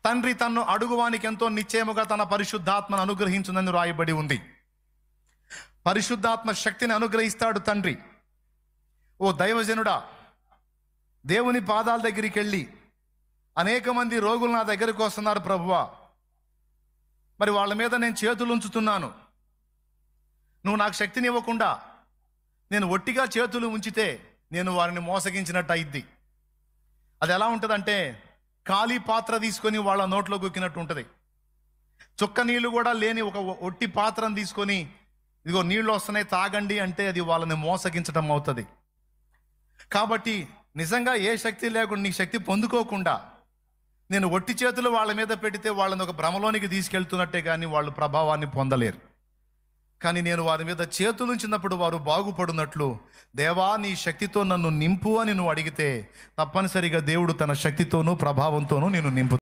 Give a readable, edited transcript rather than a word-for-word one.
తండ్రి తన్ను అడుగువానికి ఎంతో నిశ్చయముగా తన పరిశుద్ధాత్మను అనుగ్రహించునని రాయబడి ఉంది. పరిశుద్ధాత్మ శక్తిని అనుగ్రహిస్తాడు తండ్రి. ఓ దైవజనుడా, దేవుని పాదాల దగ్గరికి వెళ్ళి అనేక మంది రోగులు నా దగ్గరికి వస్తున్నారు ప్రభువా, మరి వాళ్ళ మీద నేను చేతులు ఉంచుతున్నాను, నువ్వు నాకు శక్తిని ఇవ్వకుండా నేను ఒట్టిగా చేతులు ఉంచితే నేను వారిని మోసగించినట్టు అయింది. అది ఎలా ఉంటుందంటే ఖాళీ పాత్ర తీసుకొని వాళ్ళ నోట్లో గుక్కినట్టు ఉంటుంది. చుక్క నీళ్లు కూడా లేని ఒక ఒట్టి పాత్రను తీసుకొని ఇదిగో నీళ్ళు వస్తున్నాయి తాగండి అంటే అది వాళ్ళని మోసగించడం అవుతుంది. కాబట్టి నిజంగా ఏ శక్తి లేకుండా నీ శక్తి పొందుకోకుండా నేను ఒట్టి చేతులు వాళ్ళ మీద పెడితే వాళ్ళని ఒక భ్రమలోనికి తీసుకెళ్తున్నట్టే కానీ వాళ్ళు ప్రభావాన్ని పొందలేరు. కానీ నేను వారి మీద చేతులు ఉంచినప్పుడు వారు బాగుపడినట్లు, దేవా నీ శక్తితో నన్ను నింపు అని నువ్వు అడిగితే తప్పనిసరిగా దేవుడు తన శక్తితోనూ ప్రభావంతోనూ నేను నింపు.